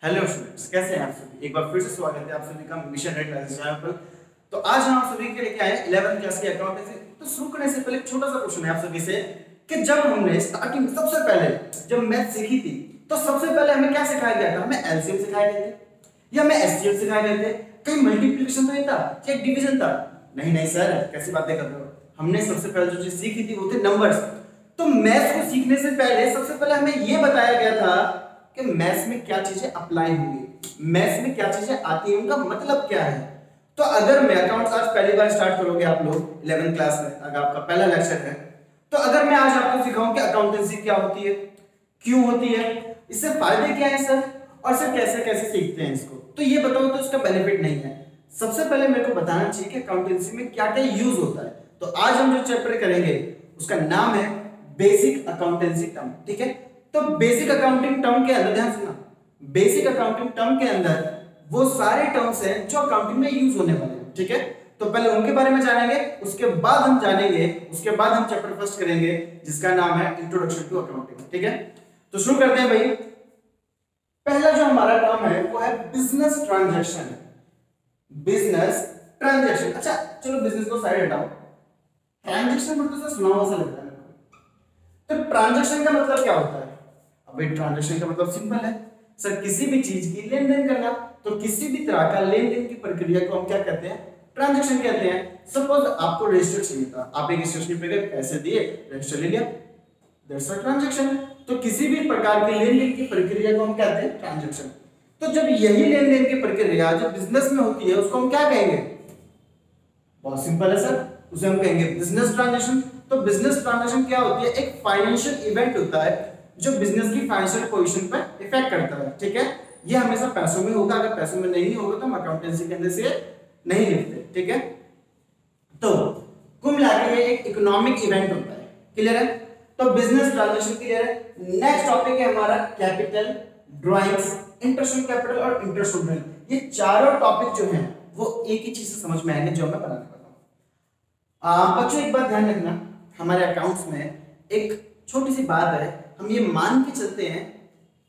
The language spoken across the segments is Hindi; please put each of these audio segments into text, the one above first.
हेलो स्टूडेंट्स, कैसे हैं आप सभी। एक बार फिर से स्वागत है आप सभी का मिशन रेड क्लासेस चैनल पर। तो आज हम आप सभी के लेके आए 11th क्लास की अकाउंटेंसी। तो शुरू करने से पहले एक छोटा सा क्वेश्चन है आप सभी से कि जब हमने स्टार्टिंग सबसे पहले जब मैथ सीखी थी तो सबसे पहले हमें क्या सिखाया गया था? हमें एलसीएम सिखाए गए थे या हमें एचसीएफ सिखाए गए थे? कहीं मल्टीप्लिकेशन तो नहीं था या डिवीजन था? नहीं सर, कैसी बातें कर रहे हो। हमने सबसे पहले जो चीज सीखी थी वो थे नंबर्स। तो मैथ्स को सीखने से पहले सबसे पहले हमें ये बताया गया था कि मैथ्स में क्या चीजें अप्लाई होंगी, मैथ्स में क्या चीजें आती हैं, उनका मतलब क्या है। तो अगर मैं अकाउंट्स आज पहली बार स्टार्ट करोगे आप लोग 11th क्लास में, अगर आपका पहला लेक्चर है, तो अगर मैं आज आपको सिखाऊं कि अकाउंटेंसी क्या होती है, क्यों होती है, इससे फायदे क्या है सर, और सर कैसे कैसे सीखते हैं इसको, तो ये बताओ तो इसका बेनिफिट नहीं है। सबसे पहले मेरे को बताना चाहिए कि अकाउंटेंसी में क्या क्या यूज होता है। तो आज हम जो चैप्टर करेंगे उसका नाम है बेसिक अकाउंटेंसी टर्म। ठीक है, तो बेसिक अकाउंटिंग टर्म के अंदर ध्यान सुना, बेसिक अकाउंटिंग टर्म के अंदर वो सारे टर्म्स हैं जो अकाउंटिंग में यूज होने वाले हैं। ठीक है, तो पहले उनके बारे में जानेंगे, उसके बाद हम चैप्टर फर्स्ट करेंगे जिसका नाम है इंट्रोडक्शन टू अकाउंटिंग। ठीक है, तो शुरू करते हैं भाई। पहला जो हमारा टर्म है वो है बिजनेस ट्रांजैक्शन। बिजनेस ट्रांजैक्शन, अच्छा चलो बिजनेस को साइड हटाओ, ट्रांजैक्शन मतलब तो सुना हुआ सा लगता है। तो ट्रांजैक्शन का मतलब क्या होता है? अबे ट्रांजैक्शन का मतलब सिंपल है सर, किसी भी चीज की लेन देन करना। तो किसी भी तरह का लेन देन की प्रक्रिया को हम क्या कहते हैं? ट्रांजैक्शन कहते हैं। सपोज आपको रजिस्टर चाहिए था, आप एक स्टेशनरी पे गए, पैसे दिए, रजिस्टर ले लिया, दैट्स अ ट्रांजैक्शन। तो किसी भी प्रकार के लेन देन की प्रक्रिया को हम कहते हैं ट्रांजैक्शन। तो जब यही लेन देन की प्रक्रिया जो बिजनेस में होती है उसको हम क्या कहेंगे? बहुत सिंपल है सर, उसे हम कहेंगे बिजनेस ट्रांजैक्शन। तो बिजनेस ट्रांजैक्शन क्या होती है? एक फाइनेंशियल इवेंट होता है जो बिजनेस की फाइनेंशियल पोजीशन पर इफेक्ट करता है। ठीक है, ये हमेशा पैसों में होगा, अगर पैसों में नहीं होगा तो हम अकाउंटेंसी के अंदर से नहीं लिखते। ठीक है, तो कुल मिलाकर ये एक इकोनॉमिक इवेंट होता है। क्लियर है? तो बिजनेस ट्रांजैक्शन क्लियर है। नेक्स्ट टॉपिक है हमारा capital, drawings, interest on capital और इंटरेस्ट ऑन ड्राइंग। ये चारों टॉपिक जो हैं वो एक ही चीज से समझ में आएंगे जो मैं बनाने वाला हूं। बच्चों एक बात ध्यान रखना, हमारे अकाउंट्स में एक छोटी सी बात है, हम ये मान के चलते हैं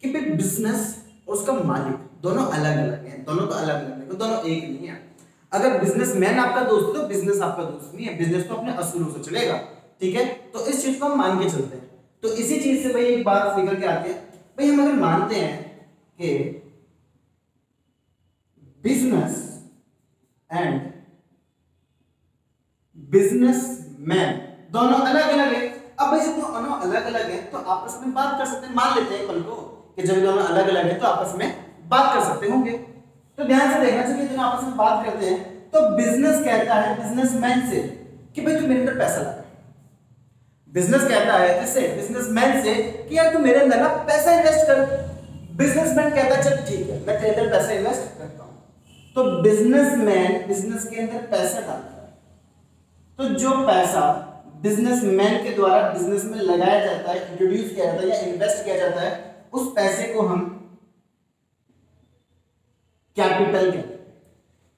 कि भाई बिजनेस और उसका मालिक दोनों अलग अलग हैं। दोनों तो अलग अलग है, दोनों एक नहीं है। अगर बिजनेसमैन आपका दोस्त है तो बिजनेस आपका दोस्त नहीं है, बिजनेस तो अपने असूलों से चलेगा। ठीक है, तो इस चीज को हम मान के चलते हैं। तो इसी चीज से भाई एक बात निकल के आती है, भाई हम अगर मानते हैं कि बिजनेस एंड बिजनेसमैन दोनों अलग अलग है। अब भाई जब दोनों अलग अलग हैं तो आपस में बात कर सकते हैं। मान लेते हैं कल को कि जब दोनों अलग अलग हैं तो आपस में बात कर सकते होंगे। तो ध्यान से देखना चाहिए, दोनों आपस में बात करते हैं तो बिजनेस कहता है बिजनेसमैन से कि भाई तू मेरे अंदर पैसा लगा। बिजनेस कहता है किससे? बिजनेसमैन से कि यार तू मेरे अंदर ना पैसा इन्वेस्ट कर। बिजनेसमैन कहता है चल ठीक है मैं तेरे अंदर पैसा इन्वेस्ट करता हूं। तो बिजनेसमैन बिजनेस के अंदर पैसा डालता है। तो जो पैसा बिजनेसमैन के द्वारा बिजनेस में लगाया जाता है, इंट्रोड्यूस किया जाता है या इन्वेस्ट किया जाता है, उस पैसे को हम कैपिटल कहते हैं।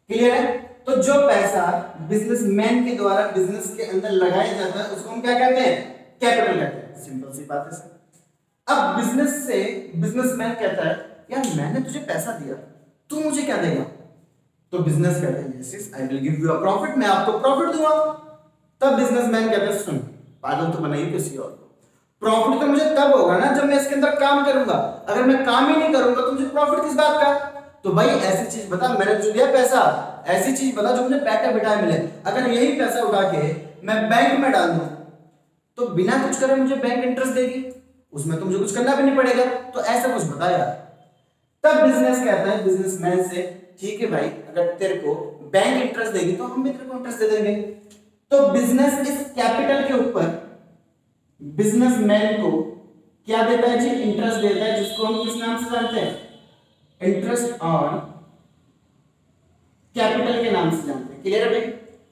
क्लियर है? तो जो पैसा बिजनेसमैन के द्वारा बिजनेस के अंदर लगाया जाता है उसको हम क्या कहते हैं? कैपिटल कहते हैं। सिंपल सी बात है सर। अब बिजनेस से बिजनेसमैन कहता है यार मैंने तुझे पैसा दिया, तू मुझे क्या देगा? तो बिजनेस कहता है yes I will give you a profit, मैं आपको प्रॉफिट दूंगा। तब बिजनेसमैन कहता है सुन पागल तो बनाइए किसी और को, प्रॉफिट तो मुझे तब होगा ना जब मैं इसके अंदर काम करूंगा, अगर मैं काम ही नहीं करूंगा तो मुझे प्रॉफिट किस बात का? तो भाई ऐसी चीज बता, मैंने तुझे दिया पैसा, ऐसी चीज बता जो मुझे बैठे बिठाए मिले। अगर यही पैसा उठा के मैं बैंक में डाल दूं तो बिना कुछ करे मुझे बैंक इंटरेस्ट देगी, उसमें तो मुझे कुछ करना भी नहीं पड़ेगा। तो ऐसा कुछ बता यार। तब बिजनेस कहता है बिजनेसमैन से ठीक है भाई अगर तेरे को बैंक इंटरेस्ट देगी तो हम भी तेरे को इंटरेस्ट दे देंगे। तो बिजनेस इस कैपिटल के ऊपर बिजनेसमैन को क्या देता है जी? इंटरेस्ट देता है, जिसको हम किस नाम से जानते हैं? इंटरेस्ट ऑन कैपिटल के नाम से जानते हैं। क्लियर है भाई?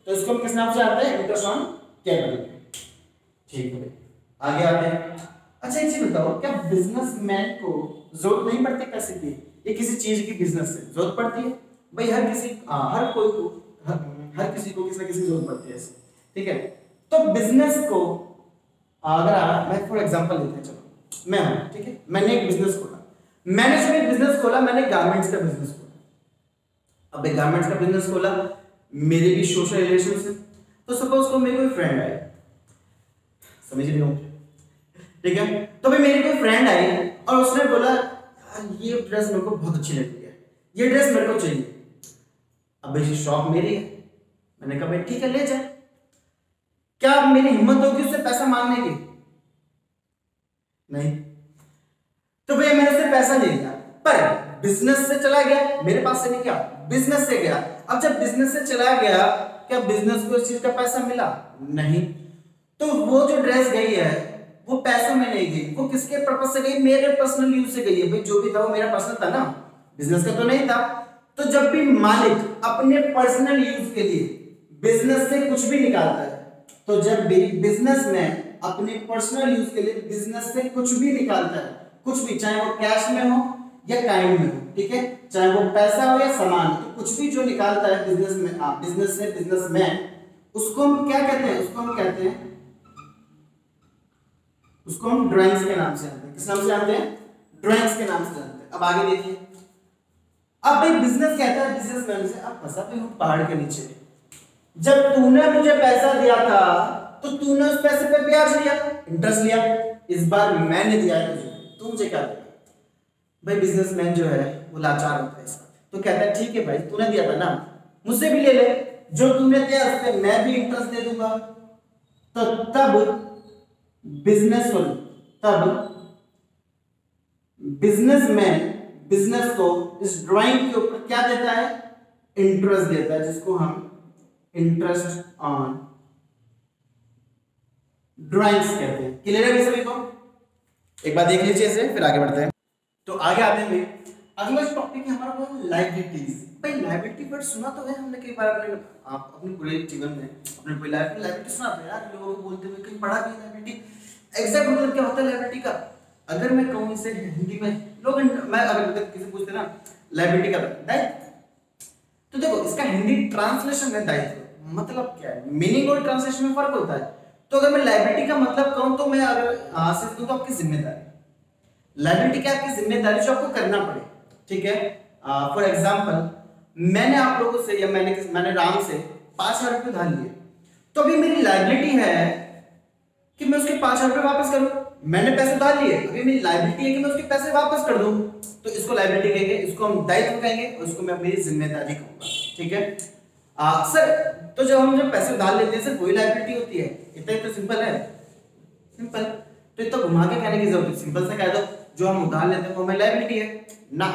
तो इसको हम किस नाम से जानते हैं? Interest on capital. ठीक है, आगे आते हैं। अच्छा एक चीज बताओ, क्या बिजनेसमैन को जरूरत नहीं पड़ती पैसे की? ये किसी चीज की बिजनेस से जरूरत पड़ती है भाई, हर किसी को किसी ना किसी जरूरत पड़ती है। ठीक है, तो बिजनेस को अगर मैं फॉर एग्जांपल लेते हैं, चलो मैं हूं, ठीक है, मैंने एक बिजनेस खोला, मैंने जब एक बिजनेस खोला, मैंने गारमेंट्स का बिजनेस खोला। अब एक गारमेंट्स का बिजनेस खोला, मेरे भी सोशल रिलेशन है। तो सपोज को मेरे कोई फ्रेंड आए, समझ रहे हो, ठीक है, तो भाई मेरी कोई फ्रेंड आई और उसने बोला ये ड्रेस मेरे को बहुत अच्छी लगती है, ये ड्रेस मेरे को चाहिए। अब भाई शॉप मेरी है, मैंने कहा भाई ठीक है ले जाए। क्या मेरी हिम्मत होगी उससे पैसा मांगने की? नहीं। तो भाई मैंने उससे पैसा ले लिया, पर बिजनेस से चला गया, मेरे पास से नहीं गया, बिजनेस से गया। अब जब बिजनेस से चला गया, क्या बिजनेस को इस चीज का पैसा मिला? नहीं। तो वो जो ड्रेस गई है वो पैसों में नहीं गई, वो किसके पर्पस से गई? मेरे पर्सनल यूज से गई है। भाई जो भी था वो मेरा पर्सनल था ना, बिजनेस का तो नहीं था। तो जब भी मालिक अपने पर्सनल यूज के लिए बिजनेस से कुछ भी निकालता है, तो जब भी बिजनेसमैन अपने पर्सनल यूज के लिए बिजनेस से कुछ भी निकालता है, कुछ भी, चाहे वो कैश में हो या काइंड में हो, ठीक है, चाहे वो पैसा हो या सामान, तो कुछ भी जो निकालता है बिजनेस में, बिजनेस से बिजनेसमैन, उसको हम क्या कहते हैं? उसको हम कहते हैं, उसको हम ड्राइंग्स के नाम से जानते हैं। किस नाम से जानते हैं? ड्राइंग्स के नाम से जानते हैं। अब आगे देखिए, अब भाई बिजनेस कहता है बिजनेसमैन से, अब फंसा पे हूं पहाड़ के नीचे। जब तूने मुझे पैसा दिया था तो तूने उस पैसे पे ब्याज लिया, इंटरेस्ट लिया। इस बार मैंने दिया है तुझे, तू मुझे क्या देगा? भाई बिजनेसमैन जो है वो लाचार होता है इस बात, तो कहता है ठीक है भाई तूने दिया था ना, मुझसे भी ले ले, जो तूने दिया उस पे मैं भी इंटरेस्ट दे दूंगा। तो तब बिजनेसमैन बिजनेस को इस ड्राइंग के ऊपर क्या देता है? इंटरेस्ट देता है, जिसको हम इंटरेस्ट ऑन ड्राइंग्स कहते हैं। क्लियर है सभी को? एक बार देख लीजिए इसे, फिर आगे बढ़ते हैं। तो आगे आते हैं, अगला टॉपिक है हमारा वो लायबिलिटीज। भाई लायबिलिटी वर्ड सुना तो है हमने कई बार अपने पूरे जीवन में, अपने पूरी लाइफ में लायबिलिटी सुना तो है यार, लोगों को बोलते हुए कहीं पढ़ा भी लायबिलिटी। एग्जैक्ट मतलब क्या होता है लायबिलिटी का? अगर मैं कहूं इसे हिंदी में, लोग, मैं अगर किसी पूछते ना लायबिलिटी का दायित्व, तो देखो इसका हिंदी ट्रांसलेशन है दायित्व, मतलब क्या है, मीनिंग और ट्रांसलेशन में फर्क होता है। तो अगर मैं लायबिलिटी का मतलब कहूं तो मैं अगर सिर्फ दूं तो आपकी जिम्मेदारी, लायबिलिटी क्या? आपकी जिम्मेदारी जो आपको करना पड़े, ठीक है। फॉर एग्जांपल मैंने आप लोगों से या मैंने राम से 5,000 रुपए उधार लिए, तो अभी मेरी लायबिलिटी है कि मैं उसके 5,000 रुपए वापस करूं। मैंने पैसे उधार लिए, अभी मेरी लायबिलिटी है कि मैं उसके पैसे वापस कर दूं, तो इसको लायबिलिटी कहेंगे, इसको हम दायित्व कहेंगे, और इसको मैं मेरी जिम्मेदारी कहूंगा, ठीक है। सर तो जब पैसे उधार लेते हैं सिर्फ वही लायबिलिटी होती है? इतना ही तो सिंपल है, सिंपल। तो इतना घुमा के कहने की जरूरत है, सिंपल से कह दो जो हम उधार लेते हैं वो हमारी लायबिलिटी है ना,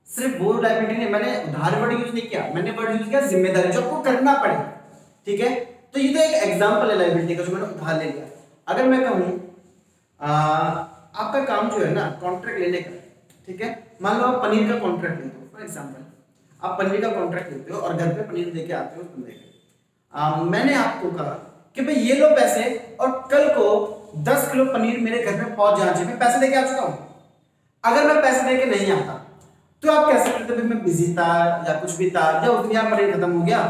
सिर्फ वो लायबिलिटी नहीं। मैंने उधार वर्ड यूज नहीं किया, मैंने वर्ड यूज किया जिम्मेदारी, जो आपको करना पड़े, ठीक है। तो ये तो एक एग्जांपल है लायबिलिटी का, जो मैंने उधार ले लिया। अगर मैं कहूं आपका काम जो है ना कॉन्ट्रैक्ट लेने का, ठीक है, मान लो आप पनीर का कॉन्ट्रैक्ट लेते हो, फॉर एग्जांपल आप पनीर का कॉन्ट्रैक्ट लेते हो और घर पे पनीर देके आते हो उस बंदे के, मैंने आपको कहा कि भाई ये लो पैसे और कल को 10 किलो पनीर मेरे घर पे पहुंच जाना चाहिए, मैं पैसे देके आ चुका हूं। अगर मैं पैसे देके नहीं आता तो आप कह सकते थे मैं बिजी था या कुछ भी था, या उस दिन यार पनीर खत्म हो गया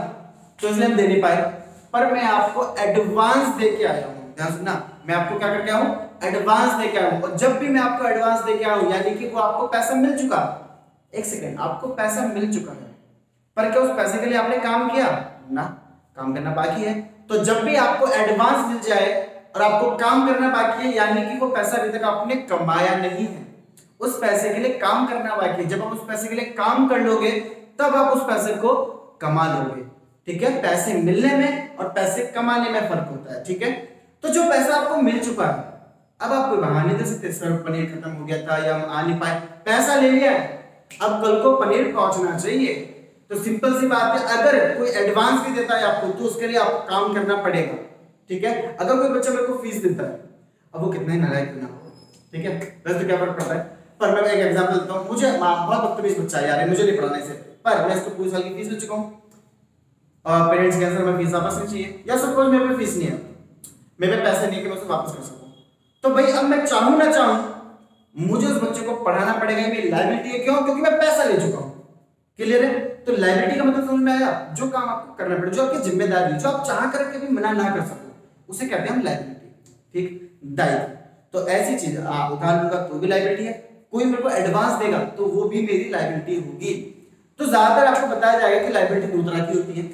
तो इसलिए हम दे नहीं पाए, पर मैं आपको एडवांस देके आया हूं। ध्यान सुनना, मैं आपको क्या करके आया हूं? एडवांस देके आया हूं। और जब भी मैं आपको एडवांस देके आया हूं यानी कि वो आपको पैसा मिल चुका, एक सेकेंड, आपको पैसा मिल चुका है, पर क्या उस पैसे के लिए आपने काम किया ना? काम करना बाकी है। तो जब भी आपको एडवांस मिल जाए और आपको काम करना बाकी है, यानी कि वो पैसा अभी तक आपने कमाया नहीं है, उस पैसे के लिए काम करना बाकी है। जब आप उस पैसे के लिए काम कर लोगे तब आप उस पैसे को कमा लोगे, ठीक है। पैसे मिलने में और पैसे कमाने में फर्क होता है, ठीक है। तो जो पैसा आपको मिल चुका है, अब आप कोई बहाने दे सकते, सर पनीर खत्म हो गया था या हम आ नहीं पाए, पैसा ले लिया है, अब कल को पनीर पहुंचना चाहिए। तो सिंपल सी बात है, अगर कोई एडवांस भी देता है आपको तो उसके लिए आपको काम करना पड़ेगा, ठीक है। अगर कोई बच्चा मेरे को फीस देता है, अब वो कितना ही नालायक क्यों ना हो, ठीक है, वैसे तो क्या फर्क पड़ता है। पर मैं एक एग्जांपल देता हूं, मुझे बहुत बदतमीज बच्चा है यार, मुझे नहीं पढ़ाना इसे, पर मैं इसको पूरे साल की फीस ले चुका हूं और पेरेंट्स के आंसर में फीस वापस नहीं चाहिए, या सपोज मेरे पे फीस नहीं है, मेरे पे पैसे नहीं कि मैं उसे वापस कर सकूं, तो भाई अब मैं चाहूं ना चाहूं मुझे उस बच्चे को पढ़ाना पड़ेगा, मेरी लायबिलिटी है। क्यों? क्योंकि मैं पैसा ले चुका हूं। क्लियर है? तो लायबिलिटी का मतलब समझ में आया? जो काम आपको करना पड़े, जो आपकी जिम्मेदारी, जो आप चाह करके भी मना ना कर सको, उसे कहते हैं हम लायबिलिटी, ठीक, दायित्व। तो ऐसी चीज आप उधार लूंगा तो भी लायबिलिटी है, कोई मेरे को एडवांस देगा तो वो भी मेरी लायबिलिटी होगी। तो ज्यादातर आपको बताया जाएगा कि लायबिलिटी दो तरह की होती है,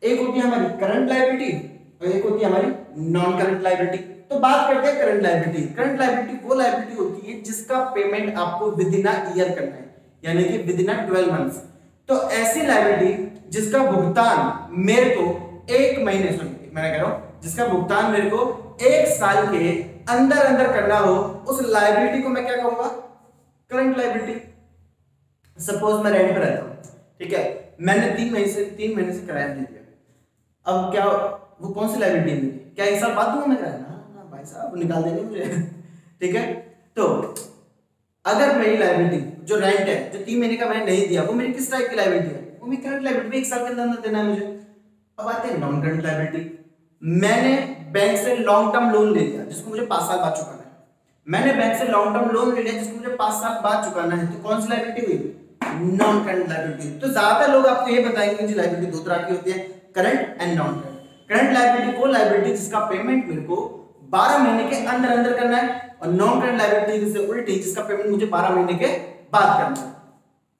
एक होती है हमारी करंट लायबिलिटी और एक होती है हमारी नॉन करंट लायबिलिटी। तो बात करते हैं करंट लायबिलिटी। करंट लायबिलिटी वो लायबिलिटी होती है जिसका पेमेंट आपको विद इन अ ईयर करना है, यानी कि विद इन अ 12 मंथ्स। तो ऐसी लायबिलिटी जिसका भुगतान मेरे को एक महीने, मैं कह रहा हूं जिसका भुगतान मेरे को एक साल के अंदर अंदर करना हो, उस लायबिलिटी को मैं क्या कहूंगा, करंट लायबिलिटी। सपोज मैं रेंट पे रहता हूं, ठीक है, मैंने 3 महीने से किराया नहीं दिया, अब क्या वो कौन सी लायबिलिटी है मेरी? क्या एक साल बाद दूंगा मैं किराया? ना भाई साहब, निकाल देंगे मुझे ठीक है। तो अगर मेरी लायबिलिटी जो रेंट है, जो 3 महीने का मैंने नहीं दिया, वो मेरी किस टाइप की लायबिलिटी है? वो मेरी करंट लायबिलिटी, एक साल के अंदर देना है मुझे। अब आते हैं नॉन करंट लायबिलिटी। मैंने बैंक से लॉन्ग टर्म लोन ले लिया जिसको मुझे 5 साल बाद चुकाना है। मैंने बैंक से लॉन्ग टर्म लोन ले लिया जिसको मुझे 5 साल बाद चुकाना है, तो कौन सी लायबिलिटी हुई? Non current liability. तो ज्यादातर लोग आपको ये बताएंगे कि लायबिलिटी दो तरह की होती है, current and non current. Current liability वो लायबिलिटी जिसका पेमेंट मेरे को 12 महीने के अंदर अंदर करना है, और नॉन करंट लायबिलिटी से उल्टी जिसका पेमेंट मुझे 12 महीने के बाद करना है।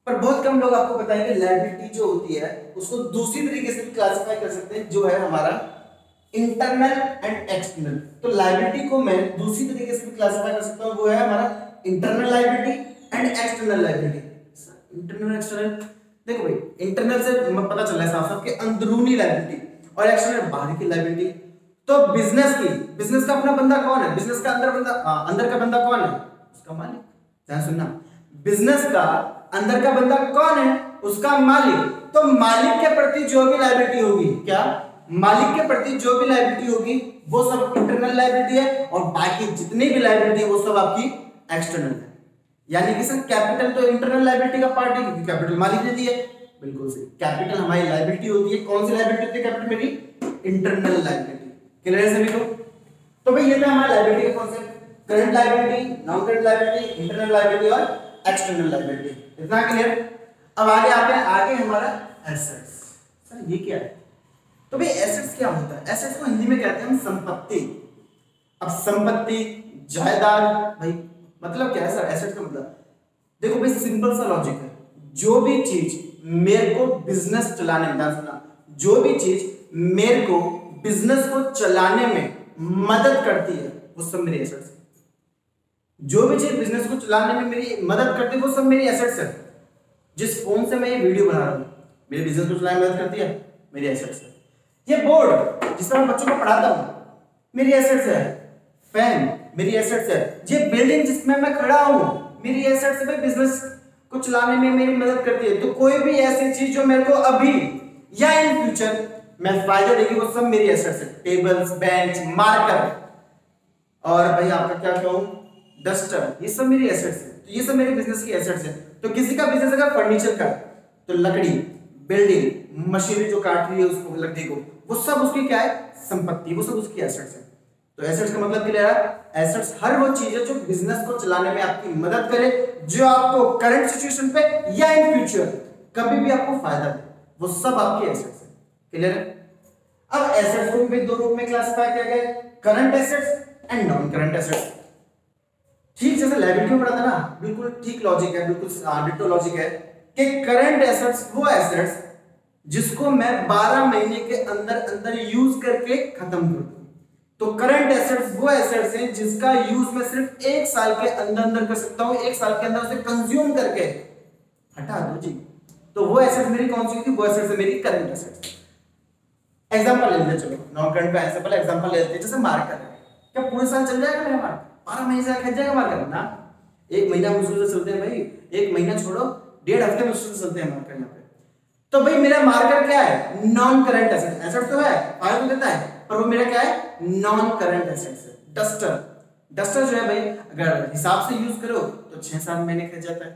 पर बहुत कम लोग आपको बताएंगे लायबिलिटी जो होती है उसको दूसरी तरीके से भी क्लासिफाई कर सकते हैं, जो है हमारा इंटरनल एंड एक्सटर्नल। तो लायबिलिटी को मैं दूसरी तरीके से भी क्लासिफाई कर सकता हूं, वो है हमारा internal liability and external liability. Internal external, देखो भाई, इंटरनल से पता चल रहा है साफ साफ कि अंदरूनी लायबिलिटी, और एक्सटर्नल बाहर की लायबिलिटी। तो बिजनेस का अपना बंदा कौन है? बिजनेस का अंदर का बंदा कौन है? उसका मालिक। ध्यान सुनना, बिजनेस का अंदर का बंदा कौन है? उसका मालिक। तो मालिक के प्रति जो भी लायबिलिटी होगी, क्या मालिक के प्रति जो भी लायबिलिटी होगी वो सब इंटरनल लायबिलिटी है, और बाकी जितनी भी लायबिलिटी है वो सब आपकी एक्सटर्नल है। यानी कि सर कैपिटल तो इंटरनल लायबिलिटी का पार्ट है क्योंकि कैपिटल मालिक ने दी है। बिल्कुल सही, कैपिटल हमारी लायबिलिटी होती है। कौन सी लायबिलिटी होती है कैपिटल मेरी? Internal liability. क्लियर है सभी को? तो भाई ये था हमारा लायबिलिटी का concept, current liability, non current liability, internal liability और एक्सटर्नल लायबिलिटी। इतना क्लियर? अब आगे आते हैं, आगे हमारा एसेट्स। सर ये क्या है? तो भाई एसेट्स क्या होता है? एसेट्स को हिंदी में कहते हैं हम संपत्ति। अब संपत्ति, जायदाद, भाई मतलब क्या है सर एसेट्स का मतलब? देखो भाई सिंपल सा लॉजिक है, जो भी चीज मेरे को बिजनेस चलाने में, सुना, जो भी चीज मेरे को बिजनेस को चलाने में मदद करती है वो सब मेरी एसेट्स है। जो भी चीज बिजनेस को चलाने में मेरी मदद करती है वो सब मेरी एसेट्स है। जिस फोन से मैं ये वीडियो बना रहा हूं मेरे बिजनेस को चलाने में मदद करती है, मेरी एसेट्स है। ये बोर्ड जिसमें मैं बच्चों को पढ़ाता हूं मेरी एसेट्स है। फैन मेरी एसेट्स है। ये बिल्डिंग जिसमें मैं खड़ा हूं मेरी एसेट्स है। बिजनेस को चलाने में मेरी मदद करती है। तो कोई भी ऐसी चीज जो मेरे को अभी या इन फ्यूचर में फायदा देगी वो सब मेरी एसेट्स है। टेबल्स, बेंच, मार्कर, और भाई आपका क्या कहूं, डस्टर, ये सब मेरी एसेट्स है। तो ये सब मेरे बिजनेस की एसेट्स है। तो किसी का बिजनेस अगर फर्नीचर का, तो लकड़ी, बिल्डिंग, मशीनरी जो काट रही है उसको, लकड़ी को, वो सब उसकी क्या है? संपत्ति, वो सब उसकी एसेट्स है। तो एसेट्स का मतलब क्लियर है? एसेट्स हर वो चीज है जो बिजनेस को चलाने में आपकी मदद करे, जो आपको करंट सिचुएशन पे या इन फ्यूचर कभी भी आपको फायदा दे, वो सब आपकी एसेट्स है। क्लियर है? अब एसेट्स को भी दो रूप में क्लासिफाई किया गया है, current assets and non current assets. ठीक जैसे लायबिलिटी में पढ़ा था ना, बिल्कुल ठीक लॉजिक है, बिल्कुल डिटो लॉजिक है कि करंट एसेट्स वो एसेट्स जिसको मैं 12 महीने के अंदर अंदर यूज करके खत्म कर दूं। तो करंट एसेट्स वो एसेट्स हैं जिसका यूज मैं सिर्फ 1 साल के अंदर अंदर कर सकता हूं, 1 साल के अंदर उसे कंज्यूम करके हटा दो जी। तो वो एसेट्स मेरी कौन सी थी? वो एसेट्स है मेरी करंट एसेट्स। एग्जांपल ले लेते, चलो नॉन करंट का एग्जांपल ले लेते हैं। जैसे मार्कर है, क्या पूरे साल चल जाएगा मेरा मार्कर? 12 महीने से खर्च जाएगा मार्कर ना? 1 महीना मुश्किल से चलते हैं भाई, 1 महीना छोड़ो 1.5 हफ्ते मुश्किल से चलते हैं मार्कर यहाँ पे। तो भाई मेरा मार्कर क्या है? Non current asset. एसेट तो है, फायदा तो देता है, पर वो मेरा क्या है? नॉन करंट एसेट्स है। डस्टर जो है भाई अगर हिसाब से यूज करो तो 6-7 महीने खर्च जाता है,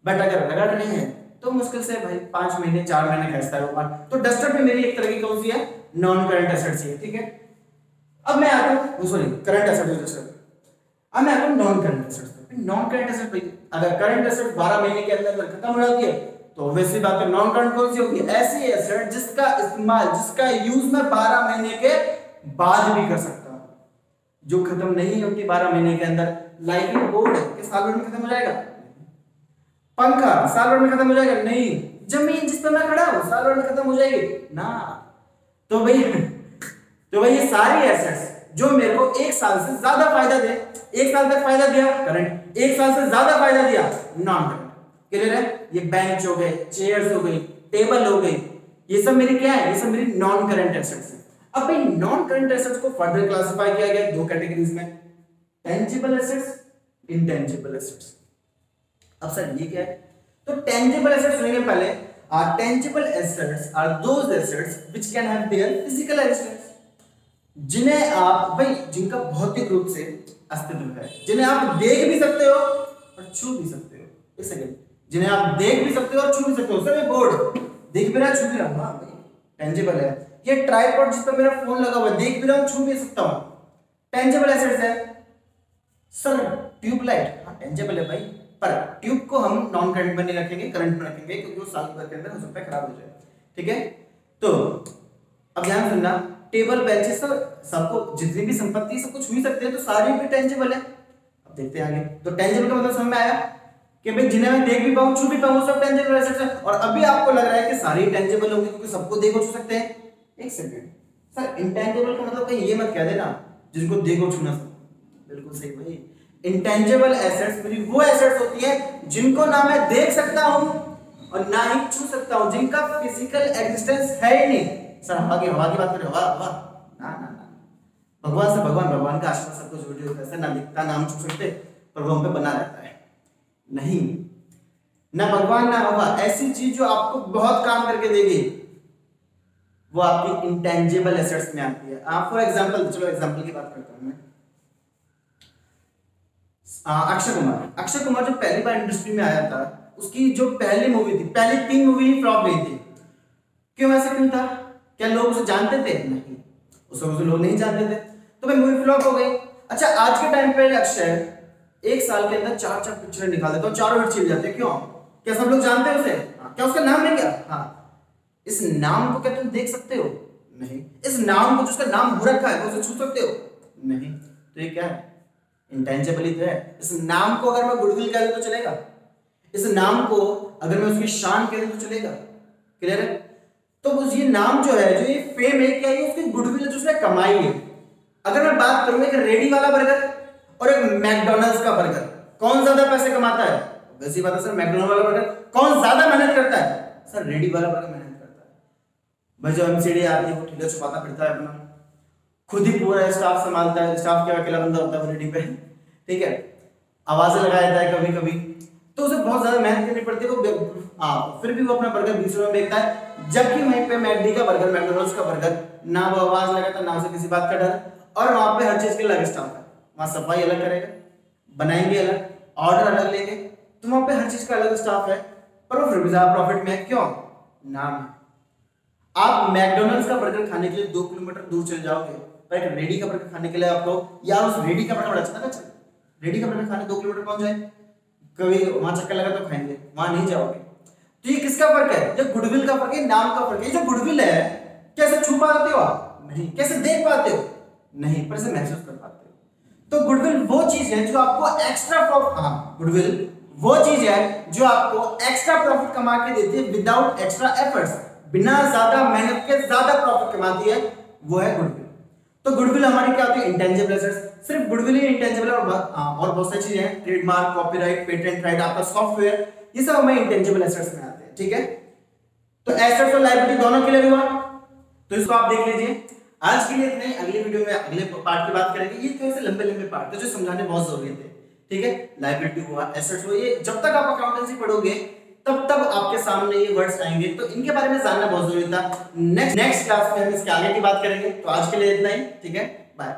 बट अगर रगड़ रहे हैं तो मुश्किल से भाई 5 महीने 4 महीने खर्चता है वो। तो डस्टर भी मेरी एक तरह की कौन सी है? नॉन करंट एसेट्स है। ठीक है, अब मैं आता हूं, सॉरी करंट एसेट्स, अब मैं आता हूं non current assets. Non current asset भाई अगर करंट एसेट 12 महीने के अंदर खत्म हो जाती है तो वैसी बात है नॉन करंट कौन सी होगी? ऐसी एसेट जिसका इस्तेमाल, जिसका यूज मैं 12 महीने के बाद भी कर सकता हूं, जो खत्म नहीं होती 12 महीने के अंदर। लाइक बोर्ड है कि सालों में खत्म हो जाएगा? पंखा साल भर में खत्म हो जाएगा? नहीं। जमीन जिस पर मैं खड़ा हूं साल भर में खत्म हो जाएगी ना। तो भाई ये सारी एसेट्स जो मेरे को एक साल से ज्यादा फायदा दे, एक साल तक फायदा दिया करंट, एक साल से ज्यादा फायदा दिया नॉन करंट। क्लियर है? ये बेंच हो गए, चेयर्स हो गई, टेबल हो गई, ये सब मेरी क्या है? ये सब मेरी नॉन करंट एसेट्स है। अब भाई नॉन करंट एसेट्स को फर्दर क्लासिफाई किया गया दो कैटेगरीज में, टेंजिबल एसेट्स, इंटेंजिबल एसेट्स। अब सर ये क्या है? तो टेंजिबल एसेट्स सुनेंगे पहले। Tangible assets are those assets which can have their physical existence, जिन्हें आप भाई जिनका भौतिक रूप से अस्तित्व है, जिन्हें आप देख भी सकते हो और छू भी सकते हो। एक सेकंड, जिन्हें आप देख भी सकते हो और छू भी सकते हो। सर ये बोर्ड देख भी रहा छू भी रहा हूं, हां भाई टेंजिबल है। ये ट्राइपॉड जिस पर मेरा फोन लगा हुआ है देख भी रहा हूं छू भी सकता हूं, टेंजिबल एसेट्स है। सर ट्यूबलाइट, हां टेंजिबल है भाई, पर ट्यूब को हम नॉन करंट में नहीं रखेंगे, करंट में रखेंगे क्योंकि वो साल भर के अंदर हो सकता है खराब हो जाए। ठीक है, तो अब ध्यान सुनना, टेबल बेंचेस सबको जितनी भी संपत्ति सब कुछ छू सकते हैं, तो सारी भी टेंजिबल है। अब देखते हैं आगे। तो टेंजिबल का मतलब समझ में आया कि भाई जिन्हें मैं देख भी पाऊं छू भी पाऊं सब टेंजिबल एसेट्स है। और अभी आपको लग रहा है कि सारी टेंजिबल होंगी क्योंकि सबको देखो छू सकते हैं। एक सेकंड सर, इंटेंजिबल का मतलब कहीं ये मत कह देना जिनको देखो छूना सब। बिल्कुल सही भाई, इंटेंजिबल एसेट्स मेरी वो एसेट्स होती है जिनको ना मैं देख सकता हूं और ना ही छू सकता हूं, जिनका फिजिकल एग्जिस्टेंस है ही नहीं। सर हवा की बात कर रहे हो? हवा ना ना ना, भगवान का आशीर्वाद सब कुछ जुड़ी होता है। सर ना दिखता ना हम छू सकते, पर वो हम पे बना रहता है। नहीं, ना भगवान ना हवा, ऐसी चीज जो आपको बहुत काम करके देगी वो आपकी इंटेंजिबल एसेट्स में आती है। फॉर एग्जांपल, चलो एग्जांपल की बात करता हूं मैं। अक्षय कुमार जब पहली बार इंडस्ट्री में आया था, उसकी जो पहली मूवी थी, पहली 3 मूवी ही फ्लॉप गई थी। क्यों ऐसा क्यों था? क्या लोग उसे जानते थे? नहीं, उसे लोग नहीं जानते थे, तो भाई मूवी फ्लॉप हो गई। अच्छा, आज के टाइम पे अक्षय एक साल के अंदर 4 पिक्चरें निकाल देता है, चारों हिट चल जाते हैं। क्यों? क्या सब लोग जानते हैं उसे? क्या उसका नाम है क्या? हाँ। इस नाम को क्या तुम देख सकते हो? नहीं। इस नाम को जिसका नाम हो रखा है उसे छू सकते हो? नहीं। तो ये क्या है? इंटेंजिबल ही तो है। इस नाम को अगर मैं गुडविल कह दूं तो चलेगा? इस नाम को अगर मैं उसकी शान कह दूं तो चलेगा? क्लियर है? तो ये नाम जो है, जो ये फेम है, क्या ये उसकी गुडविल जो उसने कमाई है। अगर मैं बात करूं एक रेडी वाला बर्गर और एक मैकडॉनल्ड्स का बर्गर, कौन ज्यादा पैसे कमाता है? वैसी बात है सर, मैकडॉनल्ड्स वाला बर्गर। कौन ज्यादा मेहनत करता है? सर रेडी वाला बर्गर मेहनत करता है भाई। जो एमसीडी आती है वो ठेला छुपाता फिरता है अपना, खुद ही पूरा स्टाफ संभालता है। स्टाफ क्या अकेला बंदा होता है वो रेडी पे, ठीक है, आवाजें लगा देता है कभी कभी, तो उसे बहुत ज्यादा मेहनत करनी पड़ती है। फिर भी वो अपना बर्गर 20 रुपए में बेचता है, जबकि वहीं पे मैकडी का बर्गर, मैकडॉनल्ड्स का बर्गर, ना वो आवाज लगाता ना उसे किसी बात का डर, और वहां पे हर चीज के अलग स्टाफ है। वहां सफाई अलग करेगा, बनाएंगे अलग, ऑर्डर अलग लेंगे, तो वहां पे हर चीज का अलग स्टाफ है, पर वो फिर भी ज्यादा प्रॉफिट में है। क्यों? नाम है। आप मैकडॉनल्ड्स का बर्गर खाने के लिए 2 किलोमीटर दूर चले जाओगे, पर एक रेडी का बर्गर खाने के लिए आपको यार उस रेडी का बर्गर बड़ा अच्छा था, रेडी का बर्गर खाने 2 किलोमीटर पहुंच जाए, कभी वहां चक्कर लगा तो खाएंगे, वहां नहीं जाओगे। तो ये किसका फर्क है? ये गुडविल का फर्क है, नाम का फर्क है। जो गुडविल है, कैसे छू पाते हो आप? नहीं। कैसे देख पाते हो? नहीं, पर इसे महसूस कर पाते हो। तो गुडविल वो चीज है जो आपको एक्स्ट्रा प्रॉफिट, गुडविल वो चीज है जो आपको एक्स्ट्रा प्रॉफिट कमा के देती है विदाउट एक्स्ट्रा एफर्ट्स, बिना ज्यादा मेहनत के ज्यादा प्रॉफिट कमाती है, वो है गुडविल। तो गुडविल हमारी क्या होती है? Intangible assets. सिर्फ गुडविल ही इंटेंजिबल है, और बहुत सारी चीजें हैं, ट्रेडमार्क, कॉपीराइट, पेटेंट राइट, आपका सॉफ्टवेयर, ये सब हमें इंटेंजिबल एसेट्स में आते हैं। ठीक है, तो एसेट्स और लायबिलिटी दोनों क्लियर हुआ, तो इसको आप देख लीजिए। आज के लिए इतना ही, अगले वीडियो में अगले पार्ट की बात करेंगे। ये थोड़े से लंबे लंबे पार्ट थे जो समझाने बहुत जरूरी थे। ठीक है, लायबिलिटी हुआ, एसेट्स हुआ, ये जब तक आप अकाउंटेंसी पढ़ोगे तब तक आपके सामने ये वर्ड्स आएंगे, तो इनके बारे में जानना बहुत जरूरी था। नेक्स्ट क्लास में हम इसके आगे की बात करेंगे। तो आज के लिए इतना ही, ठीक है, बाय।